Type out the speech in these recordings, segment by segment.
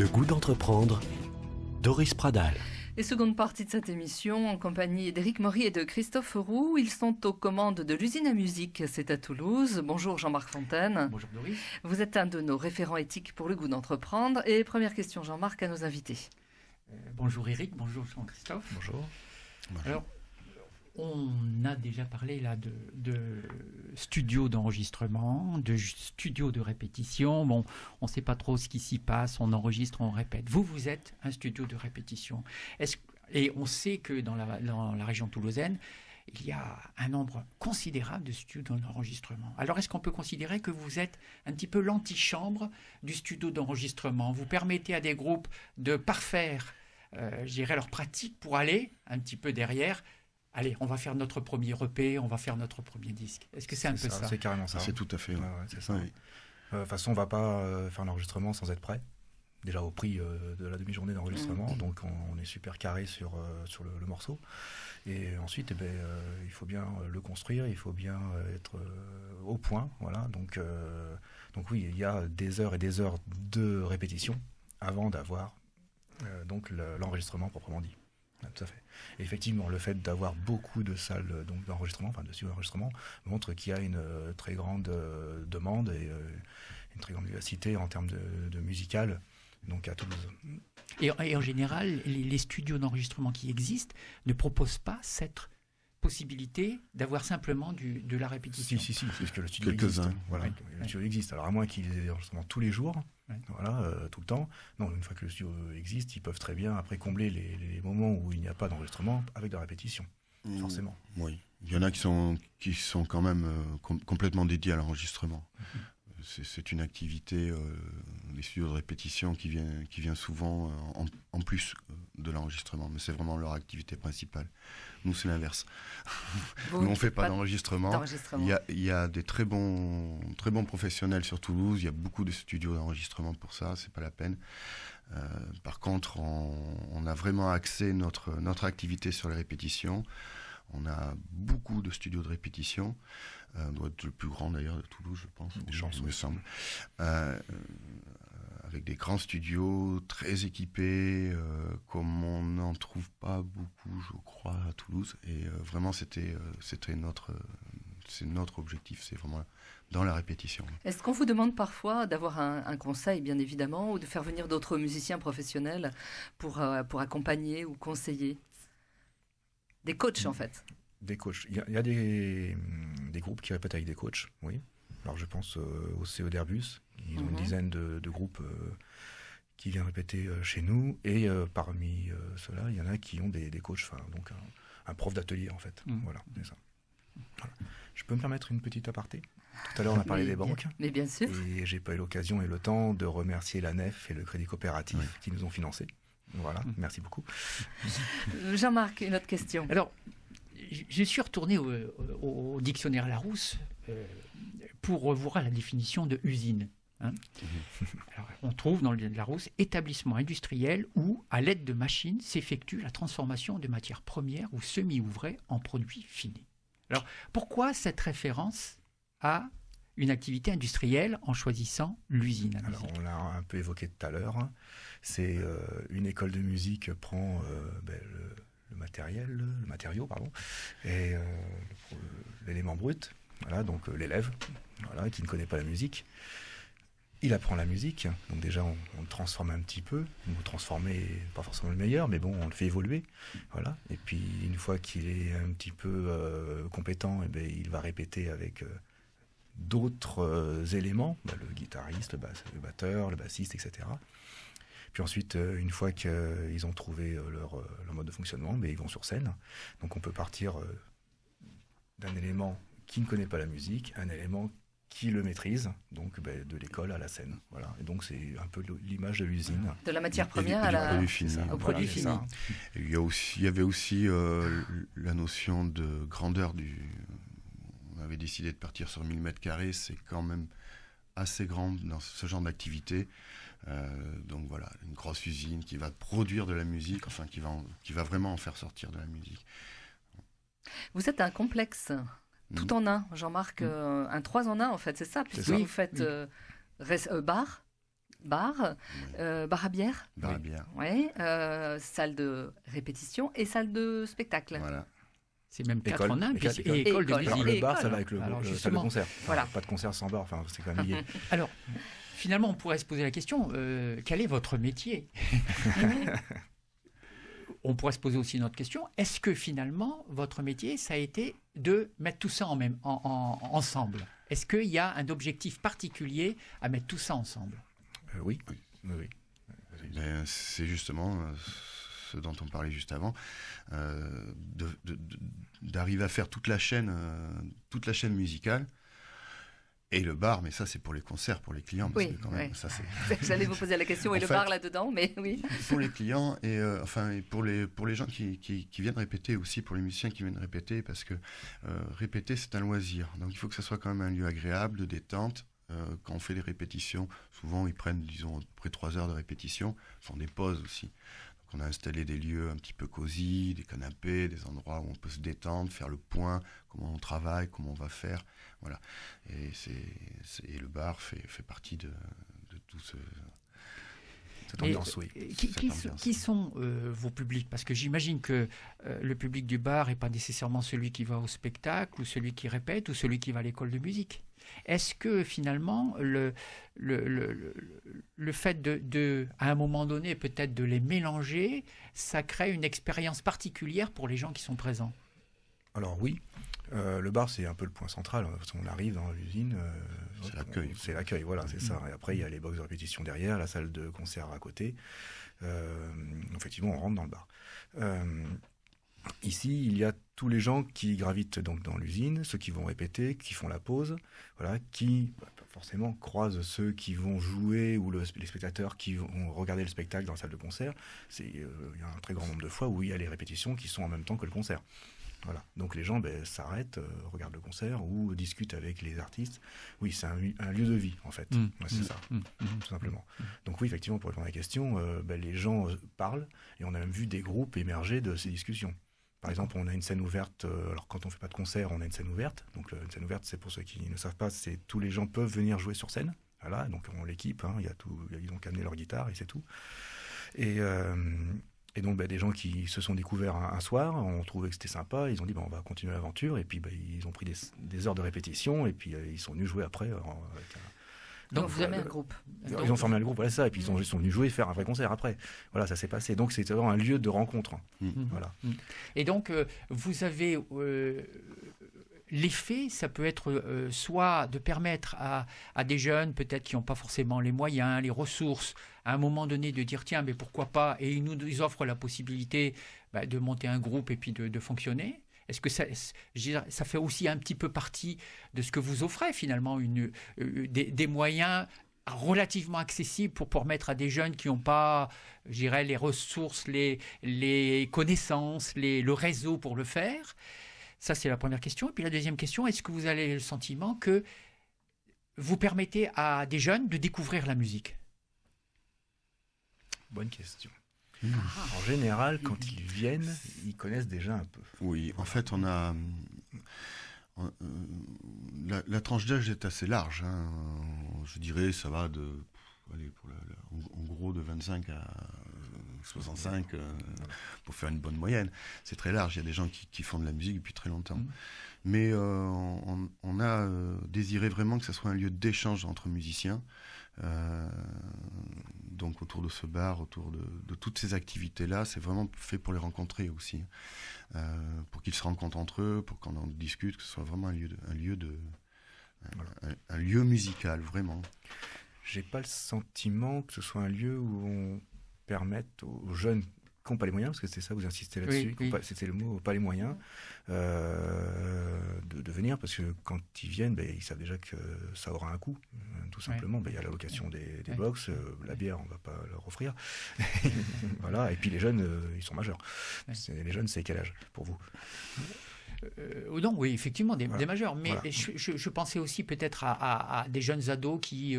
Le goût d'entreprendre, Doris Pradal. Et seconde partie de cette émission, en compagnie d'Éric Maury et de Christophe Roux. Ils sont aux commandes de l'usine à musique, c'est à Toulouse. Bonjour Jean-Marc Fontaine. Bonjour Doris. Vous êtes un de nos référents éthiques pour le goût d'entreprendre. Et première question Jean-Marc à nos invités. Bonjour Éric, bonjour Jean-Christophe. Bonjour. Alors, on a déjà parlé là de studio d'enregistrement, de studio de répétition. Bon, on ne sait pas trop ce qui s'y passe, on enregistre, on répète. Vous êtes un studio de répétition. Et on sait que dans la région toulousaine, il y a un nombre considérable de studios d'enregistrement. Alors, est-ce qu'on peut considérer que vous êtes un petit peu l'antichambre du studio d'enregistrement? Vous permettez à des groupes de parfaire, je dirais, leur pratique pour aller un petit peu derrière. Allez, on va faire notre premier EP, on va faire notre premier disque. Est-ce que c'est un peu ça? C'est carrément ça. C'est tout à fait. Ouais, c'est ça. Oui. De toute façon, on ne va pas faire l'enregistrement sans être prêt. Déjà au prix de la demi-journée d'enregistrement, donc on est super carré sur le morceau. Et ensuite, il faut bien le construire, il faut bien être au point. Voilà. Donc oui, il y a des heures et des heures de répétition avant d'avoir donc l'enregistrement proprement dit. Tout à fait. Et effectivement, le fait d'avoir beaucoup de salles d'enregistrement, enfin de studios d'enregistrement, montre qu'il y a une très grande demande et une très grande vivacité en termes de musical, donc à Toulouse. Et en général, les studios d'enregistrement qui existent ne proposent pas cette possibilité d'avoir simplement de la répétition. Si, c'est ce que le studio existe. Voilà, le studio existe. Alors à moins qu'il y ait des enregistrements tous les jours, voilà, tout le temps. Non, une fois que le studio existe, ils peuvent très bien après combler les moments où il n'y a pas d'enregistrement avec de la répétition, forcément. Oui, il y en a qui sont quand même complètement dédiés à l'enregistrement. C'est une activité, les studios de répétition qui vient souvent en plus de l'enregistrement, mais c'est vraiment leur activité principale. Nous, c'est l'inverse. Nous, on ne fait pas d'enregistrement. Il y a des très bons professionnels sur Toulouse. Il y a beaucoup de studios d'enregistrement pour ça. C'est pas la peine. Par contre, on a vraiment axé notre activité sur les répétitions. On a beaucoup de studios de répétition. On doit être le plus grand d'ailleurs de Toulouse, je pense. Il me semble. Avec des grands studios très équipés, comme on n'en trouve pas beaucoup, je crois, à Toulouse. Et vraiment, c'est notre objectif. C'est vraiment dans la répétition. Est-ce qu'on vous demande parfois d'avoir un conseil, bien évidemment, ou de faire venir d'autres musiciens professionnels pour accompagner ou conseiller? Des coachs, en fait. Des coachs. Il y a des groupes qui répètent avec des coachs, oui. Alors je pense au CO d'Airbus. Ils ont une dizaine de groupes qui viennent répéter chez nous. Et parmi ceux-là, il y en a qui ont des coachs, donc un prof d'atelier, en fait. Voilà, c'est ça. Voilà. Je peux me permettre une petite aparté? Tout à l'heure, on a parlé des banques. Mais bien sûr. Et j'ai pas eu l'occasion et le temps de remercier la Nef et le Crédit Coopératif qui nous ont financés. Voilà, merci beaucoup. Jean-Marc, une autre question. Alors, je suis retourné au dictionnaire Larousse pour revoir la définition de usine. Alors, on trouve dans le Larousse établissement industriel où, à l'aide de machines, s'effectue la transformation de matières premières ou semi-ouvrées en produits finis. Alors, pourquoi cette référence à une activité industrielle en choisissant l'usine à musique? Alors, on l'a un peu évoqué tout à l'heure. C'est une école de musique prend le matériau, et l'élément brut. Voilà, donc l'élève, voilà, qui ne connaît pas la musique. Il apprend la musique, donc déjà on le transforme un petit peu. Vous transformez, pas forcément le meilleur, mais bon, on le fait évoluer. Voilà. Et puis une fois qu'il est un petit peu compétent, il va répéter avec d'autres éléments, le guitariste, le batteur, le bassiste, etc. Puis ensuite, une fois qu'ils ont trouvé leur mode de fonctionnement, ils vont sur scène. Donc on peut partir d'un élément qui ne connaît pas la musique, un élément qui le maîtrise, donc de l'école à la scène. Voilà. Et donc c'est un peu l'image de l'usine. De la matière première au produit fini. Il y avait aussi la notion de grandeur on avait décidé de partir sur 1000 m², c'est quand même assez grand dans ce genre d'activité. Donc voilà, une grosse usine qui va produire de la musique, enfin qui va vraiment en faire sortir de la musique. Vous êtes un complexe tout en un, Jean-Marc, un 3 en 1 en fait, c'est ça, puisque vous faites bar, bar, bar à bière. Bar à bière. Ouais, salle de répétition et salle de spectacle. Voilà. C'est même 4 École. en 1, École. et école de École. musique. Alors, Et le bar, école. ça va avec Alors, le salle de justement, concert. Enfin, voilà. Pas de concert sans bar, enfin, c'est quand même lié. Alors, finalement, on pourrait se poser la question, quel est votre métier? On pourrait se poser aussi une autre question. Est-ce que finalement, votre métier, ça a été de mettre tout ça ensemble? Est-ce qu'il y a un objectif particulier à mettre tout ça ensemble? Oui. Oui. Ben, c'est justement ce dont on parlait juste avant, d'arriver à faire toute la chaîne musicale. Et le bar, mais ça c'est pour les concerts, pour les clients, parce Oui, que quand même, ouais. ça c'est J'allais vous poser la question, et En le fait- bar là-dedans, mais oui. pour les clients et et pour les gens qui viennent répéter aussi, pour les musiciens qui viennent répéter, parce que répéter c'est un loisir, donc il faut que ça soit quand même un lieu agréable, de détente. Quand on fait des répétitions, souvent ils prennent, disons, à peu près 3 heures de répétition, font des pauses aussi. Donc on a installé des lieux un petit peu cosy, des canapés, des endroits où on peut se détendre, faire le point, comment on travaille, comment on va faire, voilà. Et et le bar fait partie de tout Cette ambiance, oui. Qui sont vos publics? Parce que j'imagine que le public du bar n'est pas nécessairement celui qui va au spectacle, ou celui qui répète, ou celui qui va à l'école de musique. Est-ce que finalement, le fait à un moment donné, peut-être de les mélanger, ça crée une expérience particulière pour les gens qui sont présents? Alors oui, le bar c'est un peu le point central. On arrive dans l'usine, C'est l'accueil. C'est l'accueil, voilà, c'est ça. Et après il y a les box de répétition derrière, la salle de concert à côté. Effectivement, on rentre dans le bar. Ici, il y a tous les gens qui gravitent donc dans l'usine, ceux qui vont répéter, qui font la pause, voilà, qui forcément croisent ceux qui vont jouer ou les spectateurs qui vont regarder le spectacle dans la salle de concert. Il y a un très grand nombre de fois où il y a les répétitions qui sont en même temps que le concert. Voilà. Donc les gens s'arrêtent, regardent le concert ou discutent avec les artistes. Oui, c'est un lieu de vie en fait. Ouais, c'est ça, tout simplement. Donc oui, effectivement, pour répondre à la question, les gens parlent et on a même vu des groupes émerger de ces discussions. Par exemple, on a une scène ouverte. Alors quand on fait pas de concert, on a une scène ouverte. Donc une scène ouverte, c'est pour ceux qui ne savent pas, c'est tous les gens peuvent venir jouer sur scène. Voilà, donc on l'équipe. Hein, ils ont qu'à amener leur guitare et c'est tout. Et donc des gens qui se sont découverts un soir, ont trouvé que c'était sympa, ils ont dit on va continuer l'aventure, et puis ils ont pris des heures de répétition, et puis ils sont venus jouer après. Donc vous avez un groupe. Ils ont formé un groupe, voilà ça, et puis ils sont venus jouer, faire un vrai concert après. Voilà, ça s'est passé. Donc c'est vraiment un lieu de rencontre. Voilà. Et donc vous avez l'effet, ça peut être soit de permettre à des jeunes, peut-être qui n'ont pas forcément les moyens, les ressources, à un moment donné de dire tiens, mais pourquoi pas, et ils offrent la possibilité de monter un groupe et puis de fonctionner. Est-ce que ça fait aussi un petit peu partie de ce que vous offrez finalement, des moyens relativement accessibles pour permettre à des jeunes qui n'ont pas, je dirais, les ressources, les connaissances, le réseau pour le faire? Ça, c'est la première question. Et puis la deuxième question, est-ce que vous avez le sentiment que vous permettez à des jeunes de découvrir la musique? Bonne question. En général, quand ils viennent, ils connaissent déjà un peu. Oui, en fait, on a... la tranche d'âge est assez large. Hein. Je dirais, ça va en gros de 25 à 65 pour faire une bonne moyenne. C'est très large. Il y a des gens qui font de la musique depuis très longtemps. Mais on a désiré vraiment que ce soit un lieu d'échange entre musiciens. Donc autour de ce bar, autour de toutes ces activités-là, c'est vraiment fait pour les rencontrer aussi, pour qu'ils se rencontrent entre eux, pour qu'on en discute, que ce soit vraiment un lieu musical, vraiment. J'ai pas le sentiment que ce soit un lieu où on permette aux jeunes qui n'ont pas les moyens, parce que c'est ça, vous insistez là-dessus, oui. C'était le mot, pas les moyens, de venir, parce que quand ils viennent, ils savent déjà que ça aura un coût, tout simplement. Il y a la location des box, la bière, on ne va pas leur offrir. Voilà. Et puis les jeunes, ils sont majeurs. Les jeunes, c'est quel âge pour vous? Non, oui, effectivement, des Voilà. majeurs. Mais Voilà. je pensais aussi peut-être à des jeunes ados qui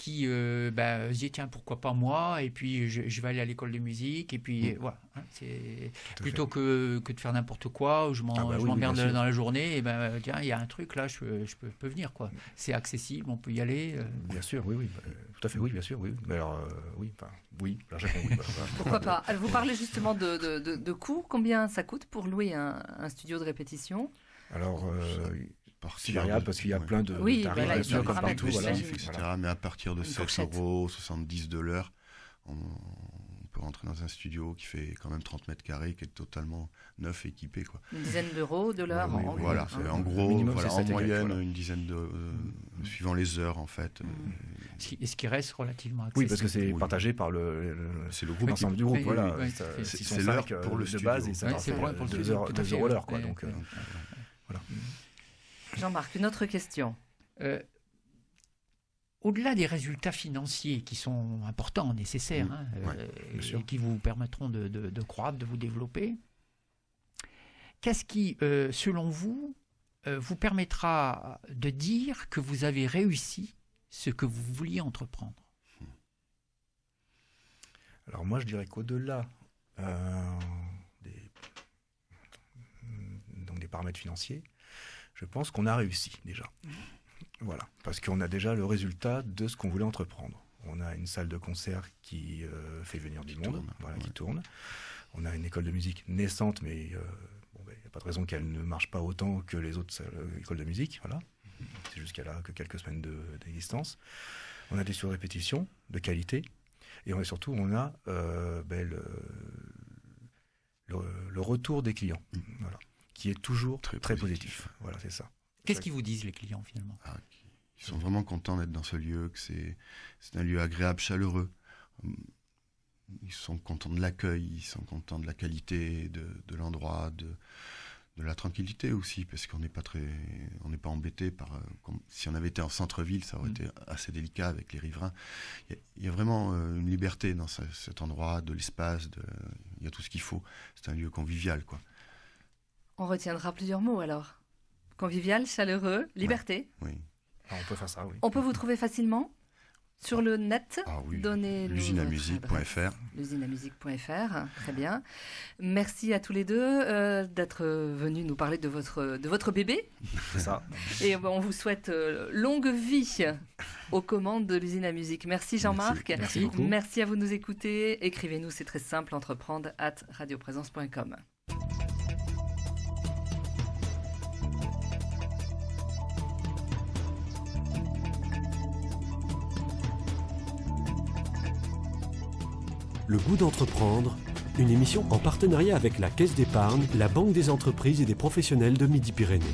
qui se dit tiens, pourquoi pas moi, et puis je vais aller à l'école de musique, et puis voilà. Hein, c'est plutôt que de faire n'importe quoi, où je m'emmerde dans la journée, et tiens, il y a un truc là, je peux venir, quoi. C'est accessible, on peut y aller. Bien sûr, oui. Tout à fait, oui, bien sûr, oui. Mais alors, oui, là, j'ai compris. Pourquoi pas. Alors, vous parlez justement de coûts. Combien ça coûte pour louer un studio de répétition? Alors, c'est variable parce qu'il y a plein de tarifs, bien sûr, comme partout, etc. Mais à partir de 7,70 € de l'heure, on peut rentrer dans un studio qui fait quand même 30 mètres carrés, qui est totalement neuf et équipé, quoi. Une dizaine d'euros de l'heure. Voilà, c'est en gros, minimum, en moyenne, une dizaine suivant les heures, en fait. Ce qui reste relativement accessible. Oui, parce que c'est partagé par c'est le groupe, l'ensemble du groupe. Voilà, c'est l'heure pour le de base et ça c'est pour 2 euros l'heure, quoi. Donc, voilà. Jean-Marc, une autre question. Au-delà des résultats financiers qui sont importants, nécessaires, et qui vous permettront de croître, de vous développer, qu'est-ce qui, selon vous, vous permettra de dire que vous avez réussi ce que vous vouliez entreprendre? Alors moi, je dirais qu'au-delà des paramètres financiers, je pense qu'on a réussi déjà. Voilà, parce qu'on a déjà le résultat de ce qu'on voulait entreprendre. On a une salle de concert qui fait venir du monde, qui tourne. On a une école de musique naissante, mais il n'y a pas de raison qu'elle ne marche pas autant que les autres écoles de musique. Voilà. C'est juste qu'elle a que quelques semaines d'existence. On a des sur-répétitions de qualité. Et surtout, on a le retour des clients, qui est toujours très positif. Voilà, c'est ça. Qu'est-ce qu'ils vous disent, les clients, finalement? Ils sont vraiment contents d'être dans ce lieu, que c'est un lieu agréable, chaleureux. Ils sont contents de l'accueil, ils sont contents de la qualité de l'endroit, de la tranquillité aussi, parce qu'on n'est pas embêté par... si on avait été en centre-ville, ça aurait été assez délicat avec les riverains. Il y a vraiment une liberté dans cet endroit, de l'espace, il y a tout ce qu'il faut. C'est un lieu convivial, quoi. On retiendra plusieurs mots, alors. Convivial, chaleureux, liberté. Oui. Ah, on peut faire ça, oui. On peut vous trouver facilement sur le net. L'usineamusique.fr. L'usineamusique.fr, très bien. Merci à tous les deux d'être venus nous parler de votre bébé. C'est ça. Et on vous souhaite longue vie aux commandes de l'usine à musique. Merci Jean-Marc. Merci beaucoup. Merci à vous de nous écouter. Écrivez-nous, c'est très simple, entreprendre@radioprésence.com. Le goût d'entreprendre, une émission en partenariat avec la Caisse d'épargne, la Banque des entreprises et des professionnels de Midi-Pyrénées.